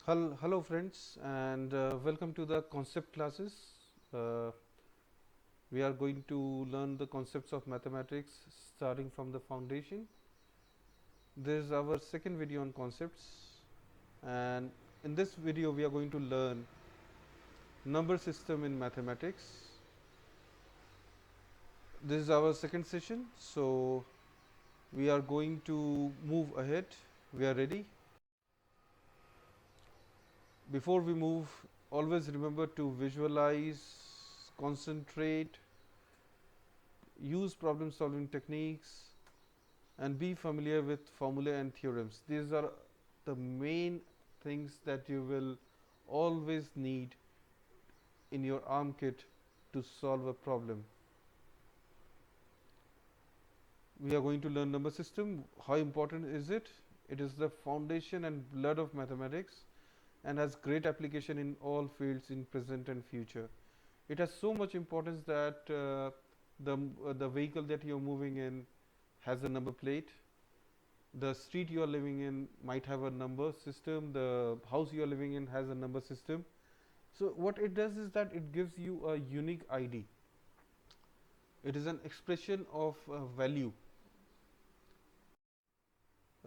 Hello friends, and welcome to the concept classes. Uh, we are going to learn the concepts of mathematics starting from the foundation. This is our second video on concepts, and in this video we are going to learn number system in mathematics. This is our second session, so we are going to move ahead. We are ready. Before we move, always remember to visualize, concentrate, use problem solving techniques, and be familiar with formulae and theorems. These are the main things that you will always need in your ARM kit to solve a problem. We are going to learn number system. How important is it? It is the foundation and blood of mathematics and has great application in all fields in present and future. It has so much importance that the vehicle that you are moving in has a number plate. The street you are living in might have a number system. The house you are living in has a number system. So what it does is that it gives you a unique ID. It is an expression of value.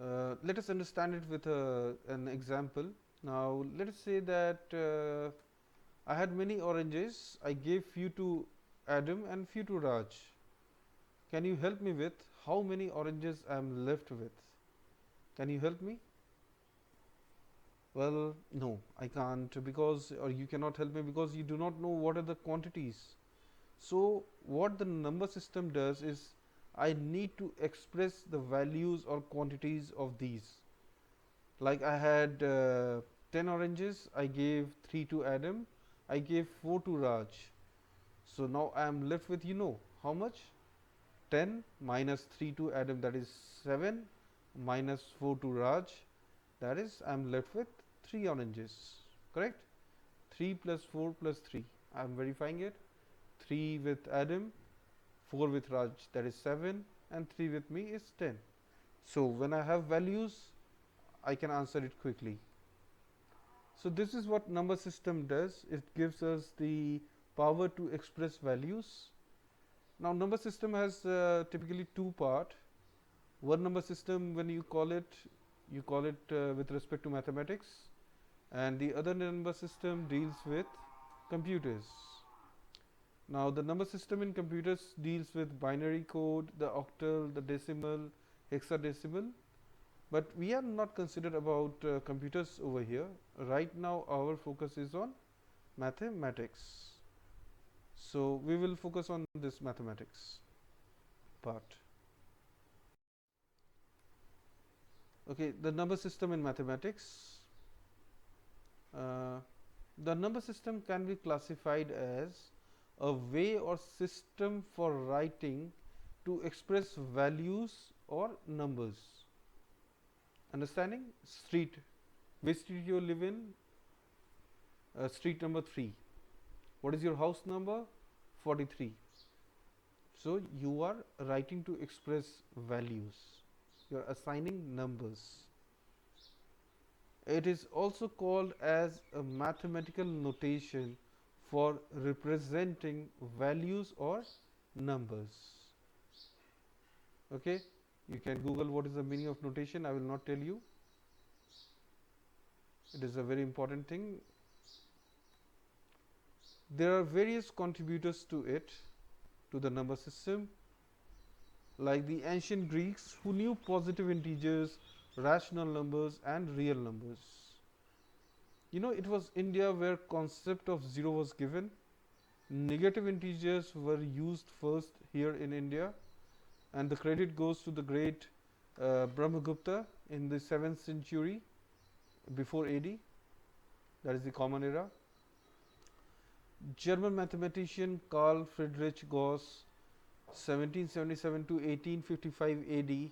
Let us understand it with an example. Now let us say that I had many oranges. I gave few to Adam and few to Raj. Can you help me with how many oranges I am left with? Can you help me? Well, no, I can't, because, or you cannot help me because you do not know what are the quantities. So what the number system does is I need to express the values or quantities of these. Like I had 10 oranges, I gave 3 to Adam, I gave 4 to Raj. So now I am left with, how much? 10 minus 3 to Adam, that is 7, minus 4 to Raj, that is I am left with 3 oranges, correct? 3 plus 4 plus 3, I am verifying it. 3 with Adam, 4 with Raj, that is 7, and 3 with me is 10. So when I have values, I can answer it quickly. So this is what number system does. It gives us the power to express values. Now number system has typically two part. One number system, when you call it with respect to mathematics, and the other number system deals with computers. Now the number system in computers deals with binary code, the octal, the decimal, hexadecimal, but we are not considered about computers over here. Right now our focus is on mathematics. So we will focus on this mathematics part. Okay, the number system in mathematics. The number system can be classified as a way or system for writing to express values or numbers. Understanding? Street. Which street you live in? Street number 3. What is your house number? 43. So you are writing to express values. You are assigning numbers. It is also called as a mathematical notation for representing values or numbers. Okay, you can Google what is the meaning of notation. I will not tell you. It is a very important thing. There are various contributors to it, to the number system, like the ancient Greeks, who knew positive integers, rational numbers, and real numbers. It was India where concept of zero was given. Negative integers were used first here in India, and the credit goes to the great Brahmagupta in the 7th century before AD, that is the Common Era. German mathematician Carl Friedrich Gauss, 1777 to 1855 AD,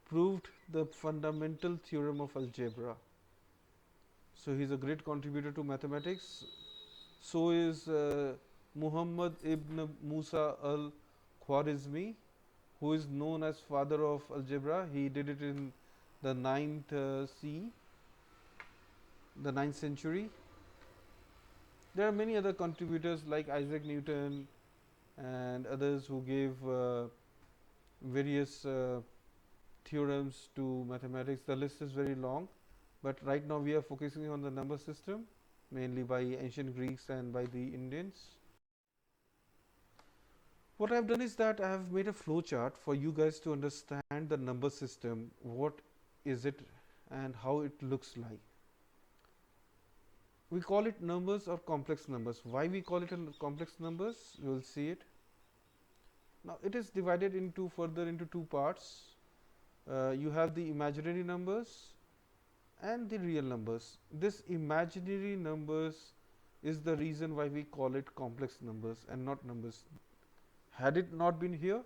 proved the fundamental theorem of algebra. So he is a great contributor to mathematics. So is Muhammad ibn Musa al-Khwarizmi, who is known as father of algebra. He did it in the 9th CE. the 9th century. There are many other contributors like Isaac Newton and others who gave various theorems to mathematics. The list is very long, but right now we are focusing on the number system, mainly by ancient Greeks and by the Indians. What I have done is that I have made a flow chart for you guys to understand the number system, what is it and how it looks like. We call it numbers or complex numbers. Why we call it a complex numbers? You will see it. Now it is divided into further into two parts. You have the imaginary numbers and the real numbers. This imaginary numbers is the reason why we call it complex numbers and not numbers. Had it not been here,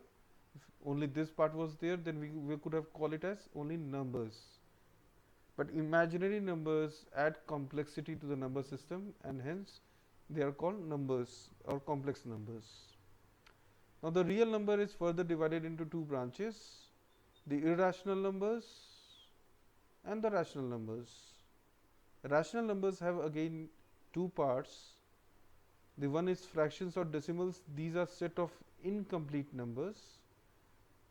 if only this part was there, then we could have called it as only numbers. But imaginary numbers add complexity to the number system, and hence they are called numbers or complex numbers. Now the real number is further divided into two branches, the irrational numbers and the rational numbers. Rational numbers have again two parts. The one is fractions or decimals. These are set of incomplete numbers,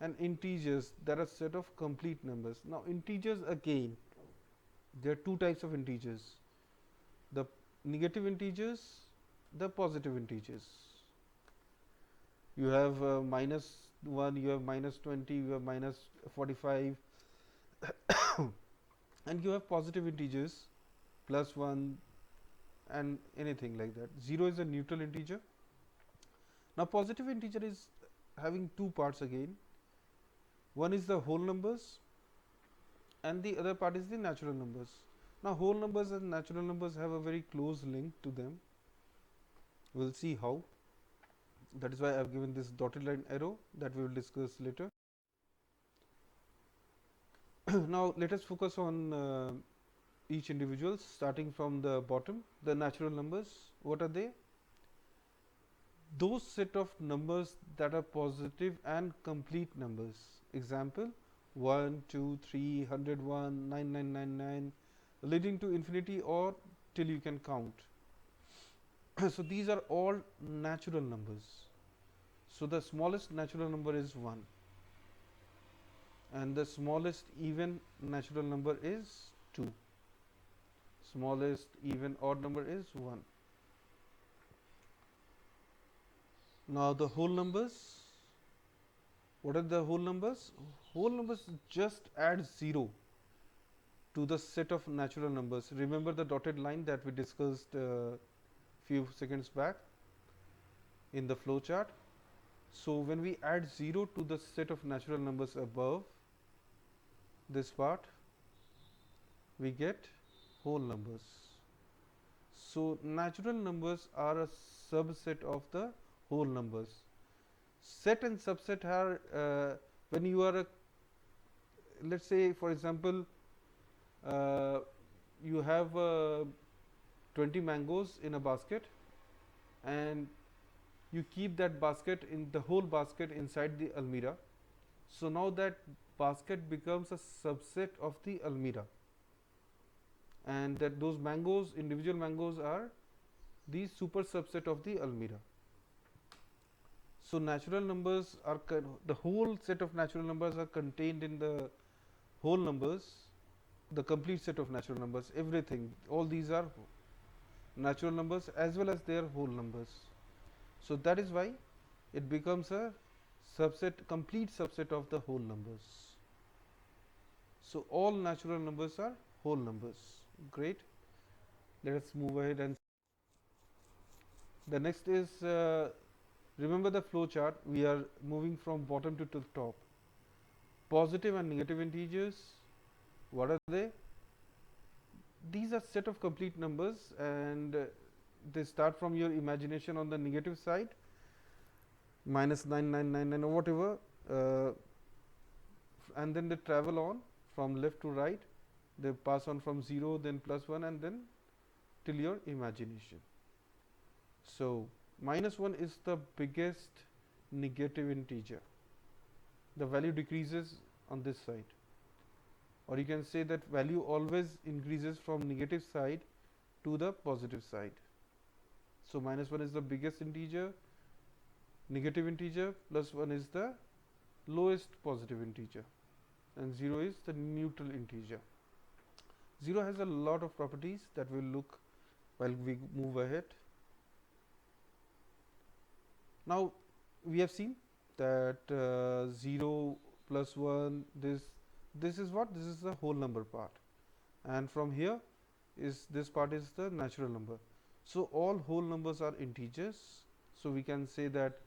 and integers, that are set of complete numbers. Now integers, again there are two types of integers, the negative integers, the positive integers. You have -1, you have -20, you have -45 and you have positive integers +1 and anything like that. 0 is a neutral integer. Now positive integer is having two parts again. One is the whole numbers and the other part is the natural numbers. Now whole numbers and natural numbers have a very close link to them. We will see how. That is why I have given this dotted line arrow that we will discuss later. Now let us focus on each individual, starting from the bottom. The natural numbers, what are they? Those set of numbers that are positive and complete numbers. Example, 1, 2, 3, 101, 9999, leading to infinity or till you can count. So these are all natural numbers. So the smallest natural number is 1 and the smallest even natural number is 2. Smallest even odd number is 1. Now the whole numbers, what are the whole numbers? Whole numbers just add 0 to the set of natural numbers. Remember the dotted line that we discussed few seconds back in the flow chart. So when we add 0 to the set of natural numbers above this part, we get whole numbers. So natural numbers are a subset of the whole numbers. Set and subset are when you are let's say for example you have 20 mangoes in a basket and you keep that basket in the whole basket inside the almirah. So now that basket becomes a subset of the almirah, and that those mangoes, individual mangoes, are the super subset of the almirah. So natural numbers are the whole set of natural numbers are contained in the whole numbers, the complete set of natural numbers, everything, all these are natural numbers as well as their whole numbers. So that is why it becomes a subset, complete subset of the whole numbers. So all natural numbers are whole numbers. Great. Let us move ahead, and the next is remember the flow chart. We are moving from bottom to top. Positive and negative integers, what are they? These are set of complete numbers, and they start from your imagination on the negative side, -9999 or whatever, and then they travel on from left to right. They pass on from 0, then +1, and then till your imagination. So -1 is the biggest negative integer. The value decreases on this side. or you can say that value always increases from negative side to the positive side. So minus 1 is the biggest integer, negative integer, plus 1 is the lowest positive integer, and 0 is the neutral integer. 0 has a lot of properties that we'll look while we move ahead. Now we have seen that 0 plus 1, this is what? This is the whole number part, and from here is this part is the natural number. So all whole numbers are integers. So we can say that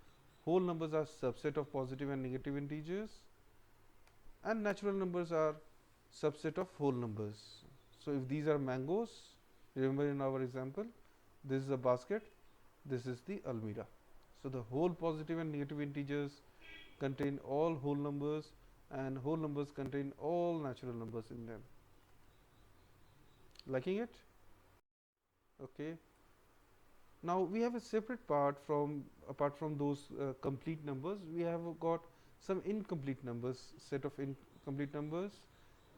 whole numbers are subset of positive and negative integers, and natural numbers are subset of whole numbers. So if these are mangoes, remember in our example, this is a basket, this is the almirah. So the whole positive and negative integers contain all whole numbers, and whole numbers contain all natural numbers in them. Liking it? Okay. Now we have a separate part from, apart from those complete numbers, we have got some incomplete numbers, set of incomplete numbers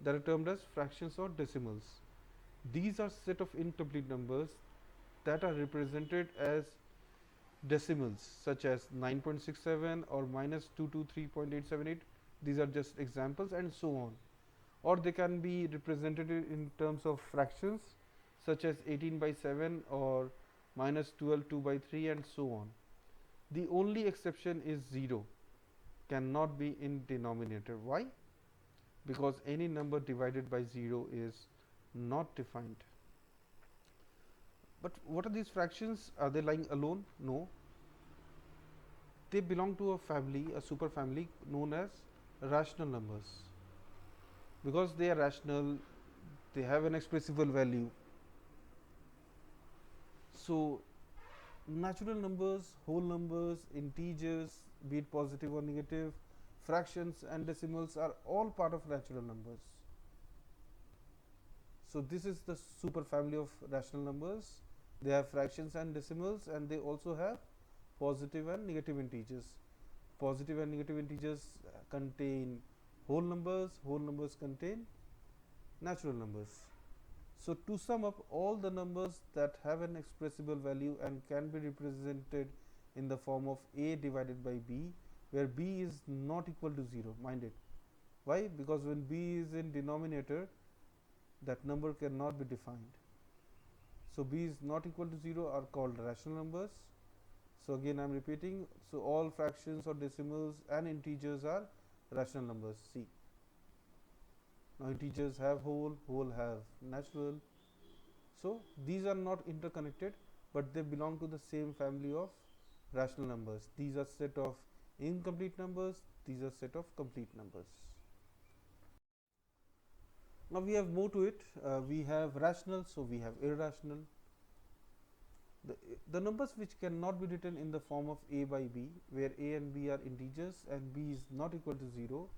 that are termed as fractions or decimals. These are set of incomplete numbers that are represented as decimals, such as 9.67 or minus 223.878. These are just examples, and so on. Or they can be represented in terms of fractions, such as 18 by 7 or minus 12 2 by 3, and so on. The only exception is 0 cannot be in denominator. Why? Because any number divided by 0 is not defined. But what are these fractions? Are they lying alone? No. They belong to a family, a super family known as rational numbers. Because they are rational, they have an expressible value. So natural numbers, whole numbers, integers, be it positive or negative, fractions and decimals are all part of natural numbers. So this is the super family of rational numbers. They have fractions and decimals, and they also have positive and negative integers. Positive and negative integers contain whole numbers contain natural numbers. So to sum up, all the numbers that have an expressible value and can be represented in the form of a divided by b, where b is not equal to 0, mind it. Why? Because when b is in denominator, that number cannot be defined. So b is not equal to 0 are called rational numbers. So again I am repeating, so all fractions or decimals and integers are rational numbers. See, now integers have whole, whole have natural. So these are not interconnected, but they belong to the same family of rational numbers. These are set of incomplete numbers, these are set of complete numbers. Now we have more to it. We have rational, so we have irrational. The numbers which cannot be written in the form of a by b, where a and b are integers and b is not equal to 0,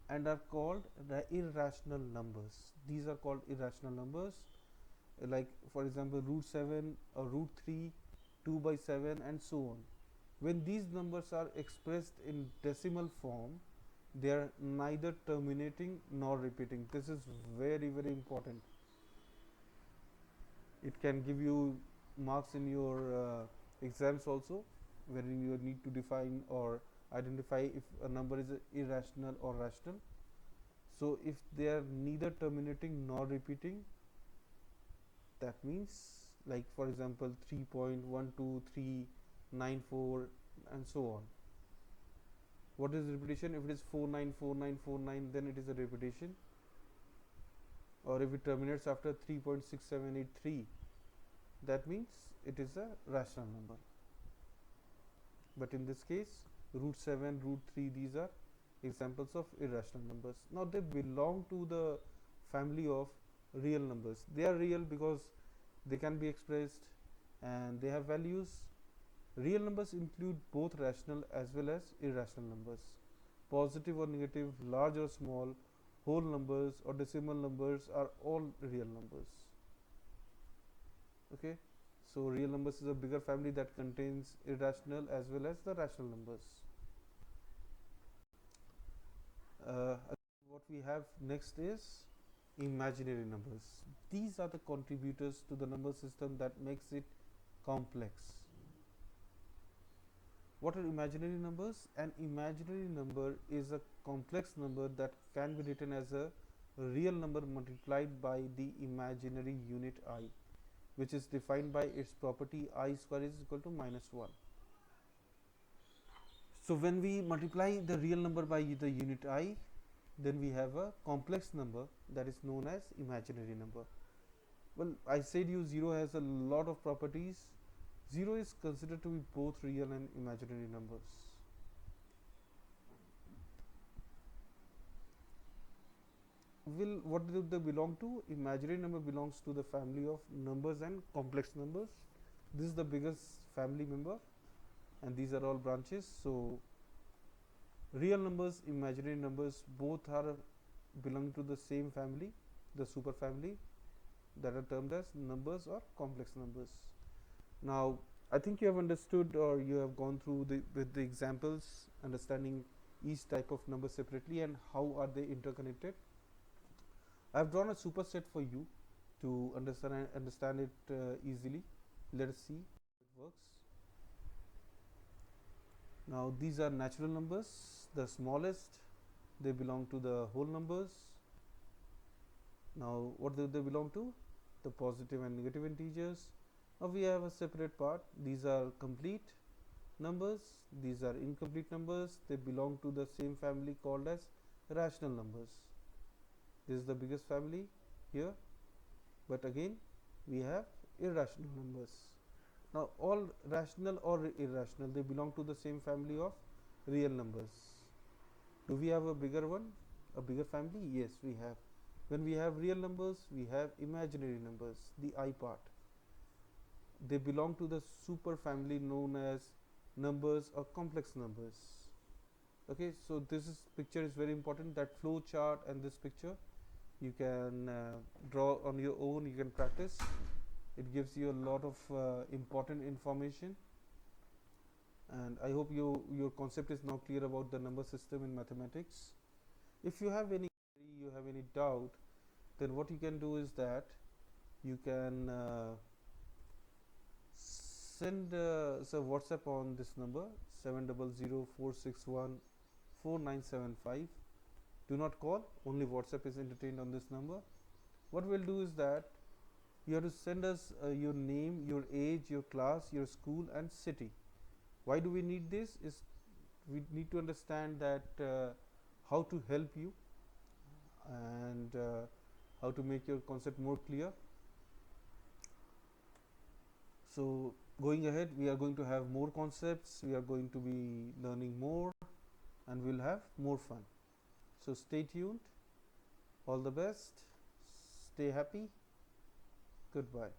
and are called the irrational numbers. These are called irrational numbers, like for example root 7 or root 3, 2 by 7, and so on. When these numbers are expressed in decimal form, they are neither terminating nor repeating. This is very, very important. It can give you marks in your exams also, wherein you need to define or identify if a number is irrational or rational. So if they are neither terminating nor repeating, that means, like for example 3.12394 and so on. What is repetition? If it is 494949, then it is a repetition. Or if it terminates after 3.6783, that means it is a rational number. But in this case, root 7, root 3, these are examples of irrational numbers. Now they belong to the family of real numbers. They are real because they can be expressed and they have values. Real numbers include both rational as well as irrational numbers. Positive or negative, large or small, whole numbers or decimal numbers are all real numbers. Okay, so real numbers is a bigger family that contains irrational as well as the rational numbers. What we have next is imaginary numbers. These are the contributors to the number system that makes it complex. What are imaginary numbers? An imaginary number is a complex number that can be written as a real number multiplied by the imaginary unit I, which is defined by its property I square is equal to -1. So when we multiply the real number by the unit I, then we have a complex number that is known as imaginary number. Well, I said you 0 has a lot of properties. 0 is considered to be both real and imaginary numbers. What do they belong to? Imaginary number belongs to the family of numbers and complex numbers. This is the biggest family member, and these are all branches. So real numbers, imaginary numbers, both are belong to the same family, the super family, that are termed as numbers or complex numbers. Now, I think you have understood, or you have gone through with the examples, understanding each type of number separately and how are they interconnected. I have drawn a superset for you to understand it easily. Let us see how it works. Now, these are natural numbers, the smallest, they belong to the whole numbers. Now, what do they belong to? The positive and negative integers. Now, we have a separate part. These are complete numbers, these are incomplete numbers. They belong to the same family called as rational numbers. This is the biggest family here, but again we have irrational numbers. Now, all rational or irrational, they belong to the same family of real numbers. Do we have a bigger one, a bigger family? Yes, we have. When we have real numbers, we have imaginary numbers, the I part. They belong to the super family known as numbers or complex numbers. Okay, so this picture is very important, that flow chart and this picture you can draw on your own, you can practice. It gives you a lot of important information, and I hope your concept is now clear about the number system in mathematics. If you have any query, you have any doubt, then what you can do is that you can send WhatsApp on this number 700-461-4975. Do not call, only WhatsApp is entertained on this number. What we'll do is that you have to send us your name, your age, your class, your school and city. Why do we need this? Is we need to understand that how to help you and how to make your concept more clear. So going ahead, we are going to have more concepts, we are going to be learning more, and we'll have more fun. So stay tuned. All the best. Stay happy. Goodbye.